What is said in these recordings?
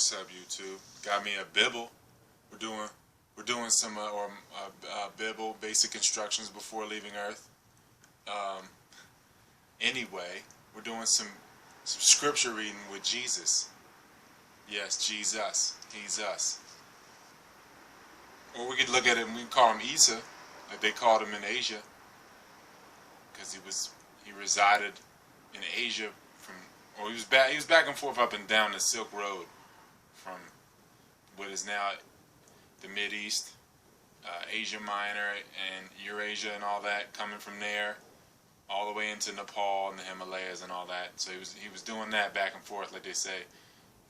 What's up, YouTube? Got me a Bible. We're doing some Bible basic instructions before leaving Earth. Um, anyway, we're doing some scripture reading with Jesus. Yes, Jesus. He's us. Or we could look at it and we can call him Isa, like they called him in Asia, because he resided in Asia he was back and forth up and down the Silk Road from what is now the Mideast, Asia Minor, and Eurasia and all that, coming from there all the way into Nepal and the Himalayas and all that. So he was doing that back and forth, like they say.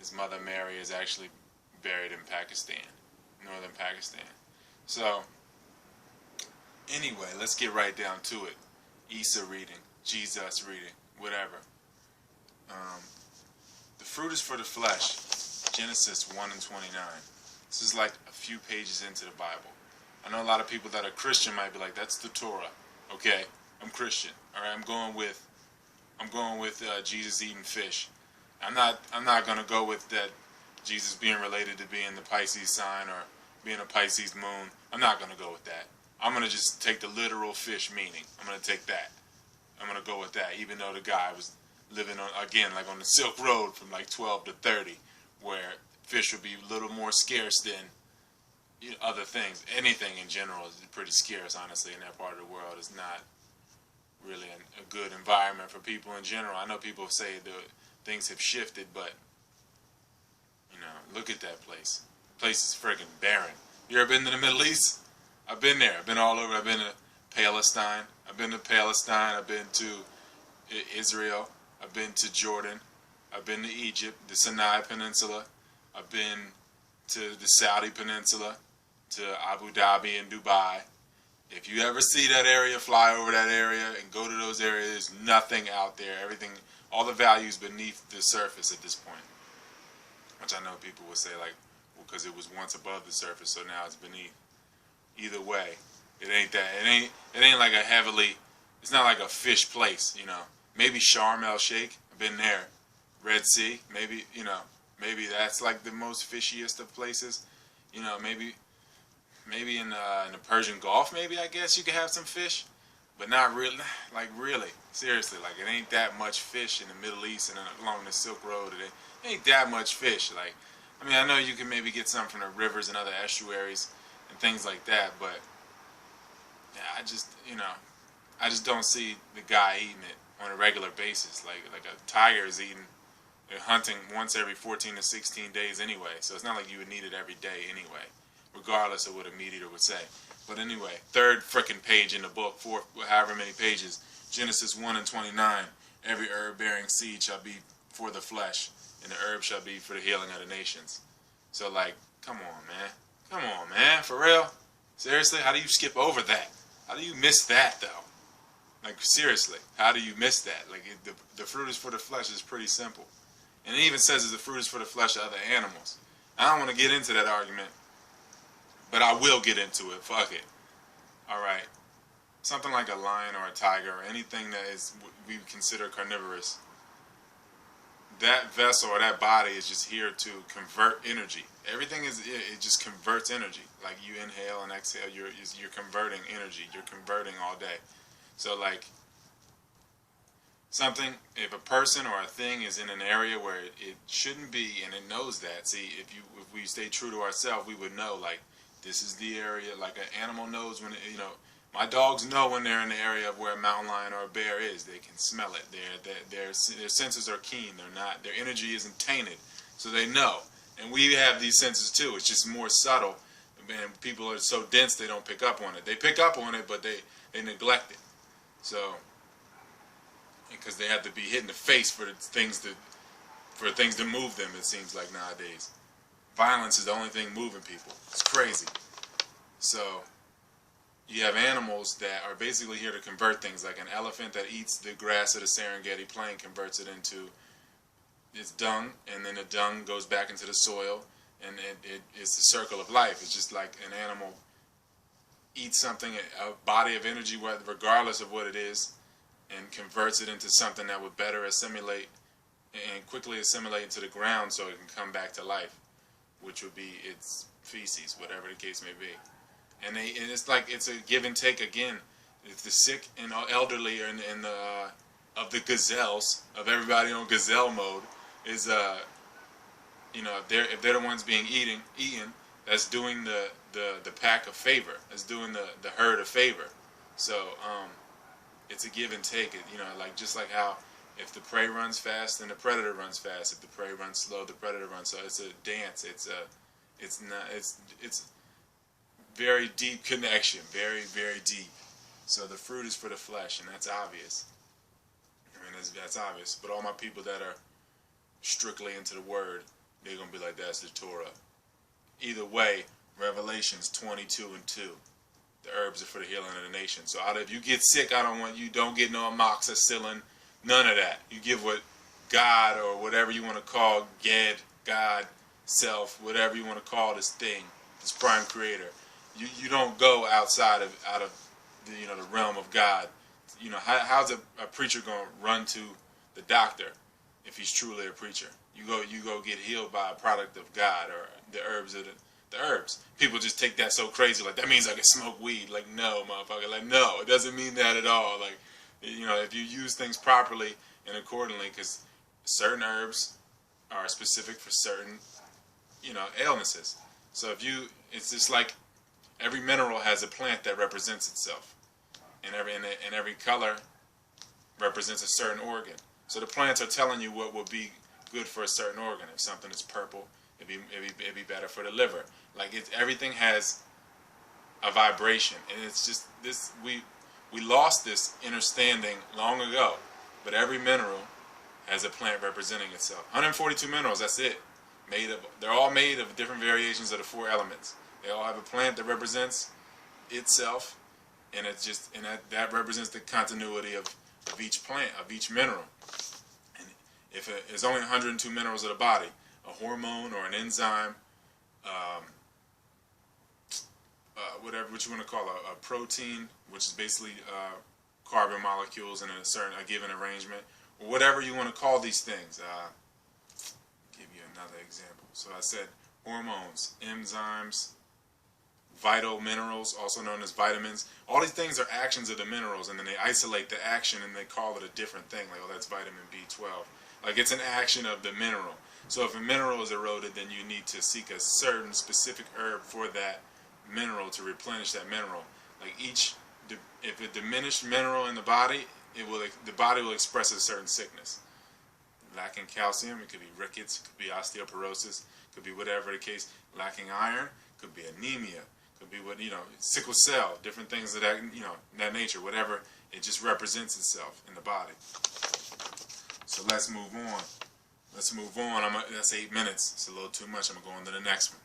His mother Mary is actually buried in Pakistan, northern Pakistan. So anyway, let's get right down to it. Isa reading, Jesus reading, whatever. The fruit is for the flesh. Genesis 1 and 29. This is like a few pages into the Bible. I know a lot of people that are Christian might be like, that's the Torah. Okay, I'm Christian. All right, I'm going with Jesus eating fish. I'm not gonna go with that Jesus being related to being the Pisces sign or being a Pisces moon. I'm not gonna go with that. I'm gonna just take the literal fish meaning. I'm gonna take that. I'm gonna go with that, even though the guy was living on the Silk Road from like 12 to 30, where fish would be a little more scarce than other things. Anything in general is pretty scarce, honestly, in that part of the world. It's not really a good environment for people in general. I know people say things have shifted, but look at that place. The place is freaking barren. You ever been to the Middle East? I've been there. I've been all over. I've been to Palestine. I've been to Israel. I've been to Jordan. I've been to Egypt, the Sinai Peninsula. I've been to the Saudi Peninsula, to Abu Dhabi and Dubai. If you ever see that area, fly over that area and go to those areas, there's nothing out there. Everything, all the values beneath the surface at this point. Which I know people would say like, well, because it was once above the surface, so now it's beneath. Either way, it ain't that. It ain't like it's not like a fish place, Maybe Sharm el Sheikh, I've been there. Red Sea, maybe that's like the most fishiest of places. Maybe in the Persian Gulf, maybe I guess you could have some fish, but not really. Like really, seriously, like it ain't that much fish in the Middle East and along the Silk Road. It ain't that much fish. Like, I know you can maybe get some from the rivers and other estuaries and things like that, but yeah, I just don't see the guy eating it on a regular basis. Like a tiger is hunting once every 14 to 16 days anyway. So it's not like you would need it every day anyway, regardless of what a meat eater would say. But anyway, third frickin' page in the book, however many pages, Genesis 1 and 29, every herb bearing seed shall be for the flesh, and the herb shall be for the healing of the nations. So like, come on man, for real? Seriously, how do you skip over that? How do you miss that though? Like seriously, how do you miss that? Like the fruit is for the flesh is pretty simple. And it even says that the fruit is for the flesh of other animals. I don't want to get into that argument, but I will get into it. Fuck it. Alright. Something like a lion or a tiger or anything that we consider carnivorous, that vessel or that body is just here to convert energy. Everything it just converts energy. Like you inhale and exhale, you're converting energy. You're converting all day. So like if a person or a thing is in an area where it shouldn't be and it knows that, see, if we stay true to ourselves, we would know like this is the area. Like an animal knows when my dogs know when they're in the area of where a mountain lion or a bear is. They can smell it. Their senses are keen. Their energy isn't tainted, so they know. And we have these senses too. It's just more subtle, and people are so dense they don't pick up on it. They pick up on it, but they neglect it. So, because they have to be hit in the face for things to move them, it seems like nowadays. Violence is the only thing moving people. It's crazy. So, you have animals that are basically here to convert things, like an elephant that eats the grass of the Serengeti plain, converts it into its dung, and then the dung goes back into the soil, and it's the circle of life. It's just like an animal eats something, a body of energy, regardless of what it is, and converts it into something that would better assimilate and quickly assimilate into the ground so it can come back to life, which would be its feces, whatever the case may be. And it's like it's a give and take again. If the sick and elderly are in the of the gazelles, of everybody on gazelle mode, is if they're the ones being eaten, that's doing the pack a favor. That's doing the herd a favor. So it's a give and take. Like just like how if the prey runs fast, then the predator runs fast. If the prey runs slow, the predator runs. So it's a dance. It's very deep connection. Very, very deep. So the fruit is for the flesh, and that's obvious. I mean, that's obvious. But all my people that are strictly into the word, they're going to be like, that's the Torah. Either way, Revelations 22:2. The herbs are for the healing of the nation. So if you get sick, don't get no amoxicillin, none of that. You give what God, or whatever you want to call Ged, God, self, whatever you want to call this thing, this prime creator. You don't go out of the realm of God. How's a preacher going to run to the doctor if he's truly a preacher? You go get healed by a product of God, or the herbs of the herbs. People just take that so crazy, like that means I can smoke weed. Like, no, motherfucker. Like, no, it doesn't mean that at all. Like, if you use things properly and accordingly, because certain herbs are specific for certain ailments. So it's just like every mineral has a plant that represents itself, and every color represents a certain organ. So the plants are telling you what will be good for a certain organ. If something is purple, it'd be better for the liver. Like everything has a vibration, and it's just this we lost this understanding long ago. But every mineral has a plant representing itself. 142 minerals. That's it. They're all made of different variations of the 4 elements. They all have a plant that represents itself, and that represents the continuity of each plant, of each mineral. And if there's only 102 minerals of the body, a hormone or an enzyme, what you want to call a protein, which is basically carbon molecules in a given arrangement, or whatever you want to call these things. Give you another example. So I said hormones, enzymes, vital minerals, also known as vitamins. All these things are actions of the minerals, and then they isolate the action and they call it a different thing. Like, oh, that's vitamin B12. Like, it's an action of the mineral. So if a mineral is eroded, then you need to seek a certain specific herb for that mineral to replenish that mineral. Like if a diminished mineral in the body, the body will express a certain sickness. Lacking calcium, it could be rickets, it could be osteoporosis, it could be whatever the case. Lacking iron, could be anemia, could be sickle cell, different things of that nature, whatever. It just represents itself in the body. So let's move on. That's 8 minutes. It's a little too much. I'm going to go on to the next one.